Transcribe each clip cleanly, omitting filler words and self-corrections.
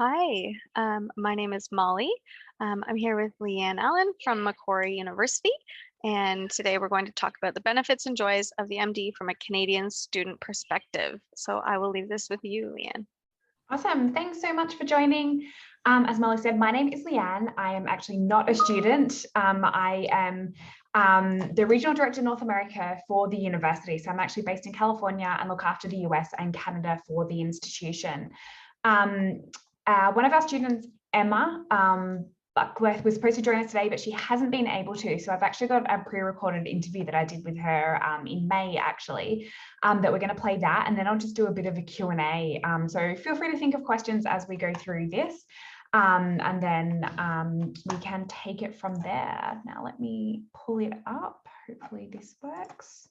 Hi, my name is Molly. I'm here with Leanne Allen from Macquarie University, and today we're going to talk about the benefits and joys of the MD from a Canadian student perspective. So I will leave this with you, Leanne. Awesome. Thanks so much for joining. As Molly said, my name is Leanne. I am actually not a student. I am the Regional Director North America for the university. So I'm actually based in California and look after the US and Canada for the institution. One of our students, Emma, Buckworth, was supposed to join us today, but she hasn't been able to. So I've actually got a pre-recorded interview that I did with her in May, actually, that we're going to play that. And then I'll just do a bit of a Q&A. So feel free to think of questions as we go through this. And then we can take it from there. Now let me pull it up. Hopefully this works.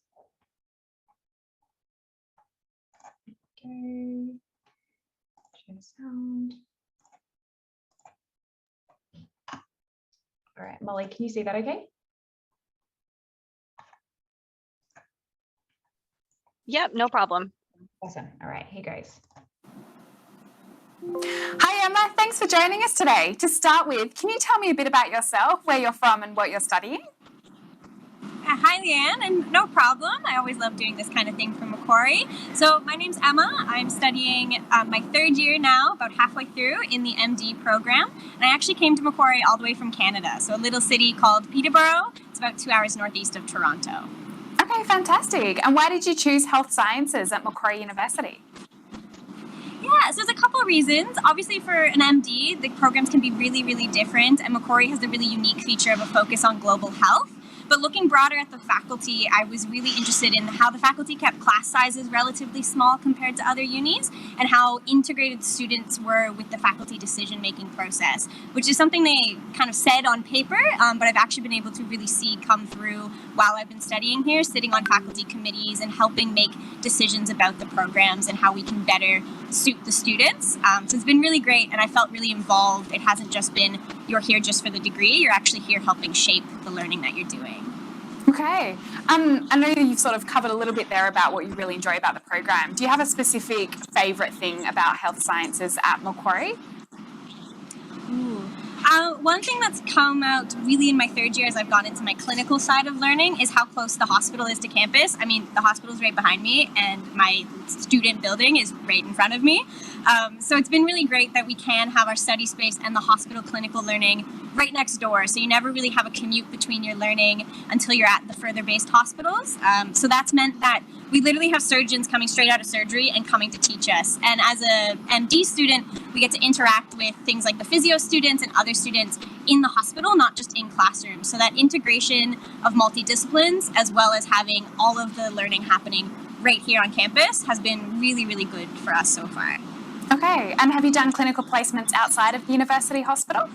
Okay. Share sound. All right, Molly, can you see that okay? Yep, no problem. Awesome. All right, here goes. Hi Emma, thanks for joining us today. To start with, can you tell me a bit about yourself, where you're from and what you're studying? Hi Leanne, and no problem. I always love doing this kind of thing from Macquarie. So my name's Emma. I'm studying my third year now, about halfway through in the MD program. And I actually came to Macquarie all the way from Canada, so a little city called Peterborough. It's about 2 hours northeast of Toronto. Okay, fantastic. And why did you choose health sciences at Macquarie University? Yeah, so there's a couple of reasons. Obviously for an MD, the programs can be really, really different, and Macquarie has the really unique feature of a focus on global health. But looking broader at the faculty, I was really interested in how the faculty kept class sizes relatively small compared to other unis, and how integrated students were with the faculty decision-making process, which is something they kind of said on paper, but I've actually been able to really see come through while I've been studying here, sitting on faculty committees and helping make decisions about the programs and how we can better suit the students. So it's been really great, and I felt really involved. It hasn't just been you're here just for the degree, you're actually here helping shape the learning that you're doing. Okay. I know you've sort of covered a little bit there about what you really enjoy about the program. Do you have a specific favourite thing about health sciences at Macquarie? One thing that's come out really in my third year as I've gone into my clinical side of learning is how close the hospital is to campus. I mean, the hospital's right behind me and my student building is right in front of me. So it's been really great that we can have our study space and the hospital clinical learning right next door. So you never really have a commute between your learning until you're at the further based hospitals. So that's meant that we literally have surgeons coming straight out of surgery and coming to teach us. And as a MD student, we get to interact with things like the physio students and other students in the hospital, not just in classrooms. So that integration of multidisciplines, as well as having all of the learning happening right here on campus, has been really, really good for us so far. Okay, and have you done clinical placements outside of the university hospital?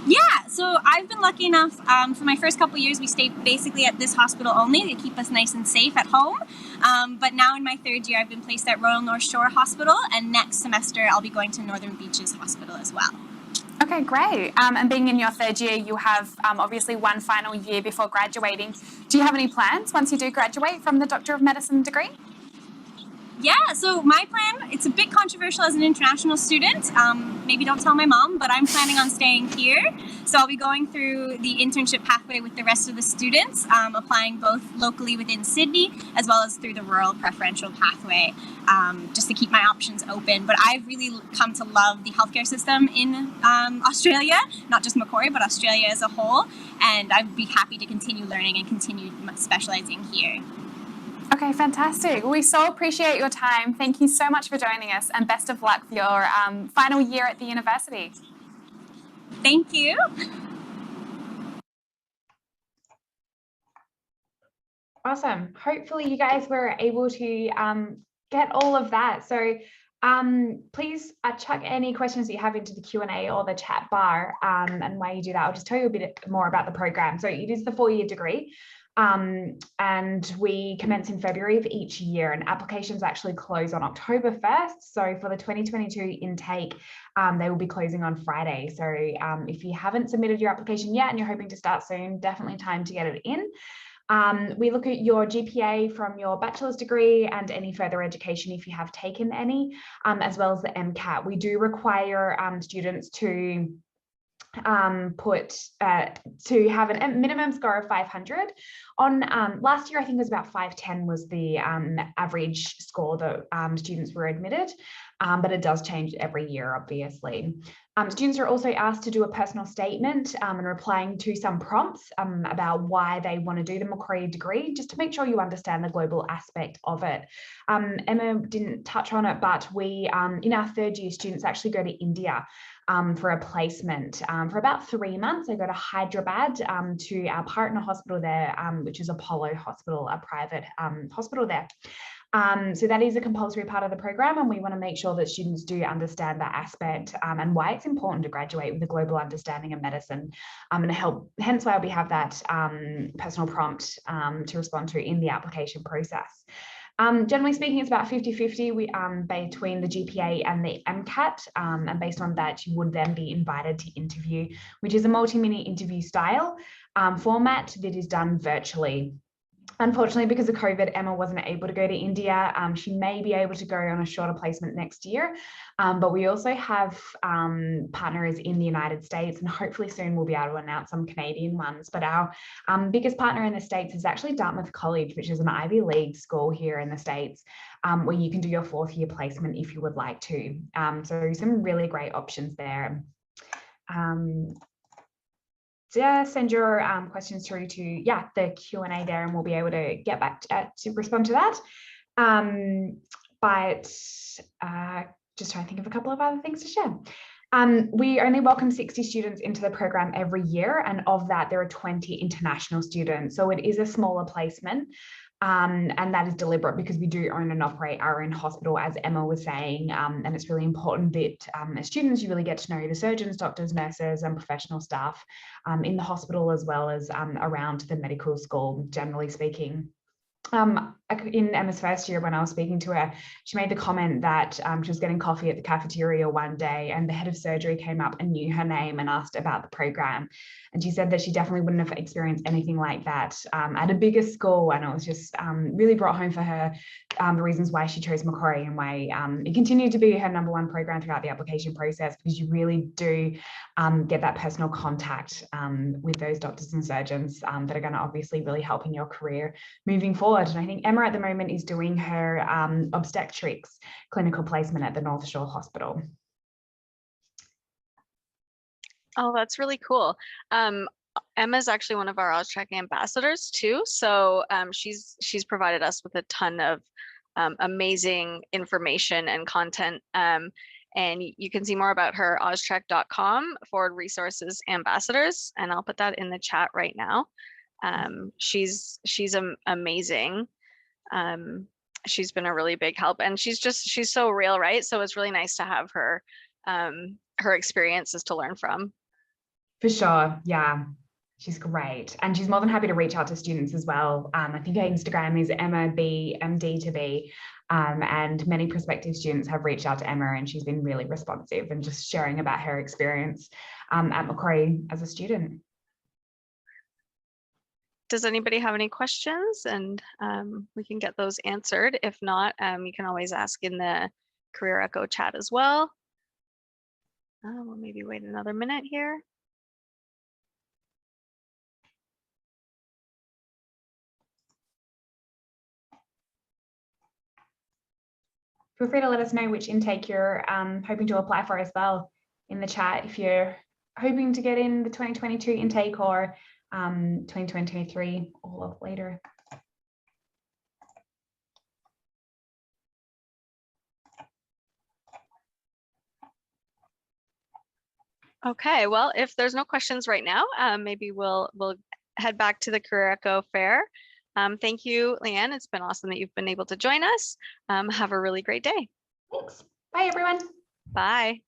Yeah, so I've been lucky enough, for my first couple of years, we stayed basically at this hospital only to keep us nice and safe at home. But now in my third year, I've been placed at Royal North Shore Hospital, and next semester I'll be going to Northern Beaches Hospital as well. Okay, great. And being in your third year, you have obviously one final year before graduating. Do you have any plans once you do graduate from the Doctor of Medicine degree? Yeah, so my plan, it's a bit controversial as an international student. Maybe don't tell my mom, but I'm planning on staying here. So I'll be going through the internship pathway with the rest of the students, applying both locally within Sydney as well as through the rural preferential pathway, just to keep my options open. But I've really come to love the healthcare system in Australia, not just Macquarie, but Australia as a whole. And I'd be happy to continue learning and continue specializing here. Okay, fantastic. We so appreciate your time. Thank you so much for joining us, and best of luck for your final year at the university. Thank you. Awesome. Hopefully you guys were able to get all of that. So please chuck any questions that you have into the Q&A or the chat bar. And while you do that, I'll just tell you a bit more about the program. So it is the 4-year degree. And we commence in February of each year, and applications actually close on October 1st. So for the 2022 intake, they will be closing on Friday. So if you haven't submitted your application yet and you're hoping to start soon, definitely time to get it in. We look at your GPA from your bachelor's degree and any further education if you have taken any, as well as the MCAT. We do require students to to have a minimum score of 500. On last year, I think it was about 510 was the average score that students were admitted, but it does change every year, obviously. Students are also asked to do a personal statement and replying to some prompts about why they want to do the Macquarie degree, just to make sure you understand the global aspect of it. Emma didn't touch on it, but we, in our third year, students actually go to India for a placement for about 3 months. They go to Hyderabad to our partner hospital there, which is Apollo Hospital, a private hospital there. So that is a compulsory part of the program, and we want to make sure that students do understand that aspect and why it's important to graduate with a global understanding of medicine, and hence why we have that personal prompt to respond to in the application process. Generally speaking, it's about 50-50 between the GPA and the MCAT, and based on that, you would then be invited to interview, which is a multi-minute interview style format that is done virtually. Unfortunately, because of COVID, Emma wasn't able to go to India. She may be able to go on a shorter placement next year, but we also have partners in the United States, and hopefully soon we'll be able to announce some Canadian ones. But our biggest partner in the States is actually Dartmouth College, which is an Ivy League school here in the States, where you can do your 4th year placement if you would like to. So some really great options there. Send your questions through to the Q&A there, and we'll be able to get back to respond to that. But just trying to think of a couple of other things to share. We only welcome 60 students into the program every year, and of that there are 20 international students, so it is a smaller placement. And that is deliberate because we do own and operate our own hospital, as Emma was saying, and it's really important that as students you really get to know the surgeons, doctors, nurses and professional staff in the hospital, as well as around the medical school, generally speaking. In Emma's first year, when I was speaking to her, she made the comment that she was getting coffee at the cafeteria one day, and the head of surgery came up and knew her name and asked about the program. And she said that she definitely wouldn't have experienced anything like that at a bigger school. And it was just really brought home for her the reasons why she chose Macquarie, and why it continued to be her #1 program throughout the application process, because you really do get that personal contact with those doctors and surgeons that are going to obviously really help in your career moving forward. And I think Emma at the moment is doing her obstetrics clinical placement at the North Shore Hospital. Oh, that's really cool. Emma's actually one of our Austrac ambassadors too. So she's provided us with a ton of amazing information and content. And you can see more about her austrac.com/resources ambassadors. And I'll put that in the chat right now. She's amazing. She's been a really big help, and she's so real, right? So it's really nice to have her experiences to learn from. For sure, yeah, she's great, and she's more than happy to reach out to students as well. I think her Instagram is Emma B MD2B, and many prospective students have reached out to Emma, and she's been really responsive and just sharing about her experience at Macquarie as a student. Does anybody have any questions? And we can get those answered. If not, you can always ask in the Career Echo chat as well. We'll maybe wait another minute here. Feel free to let us know which intake you're hoping to apply for as well in the chat, if you're hoping to get in the 2022 intake or 2023 or later. Okay, well, if there's no questions right now, maybe we'll head back to the Career Echo Fair. Thank you, Leanne. It's been awesome that you've been able to join us. Have a really great day. Thanks. Bye, everyone. Bye.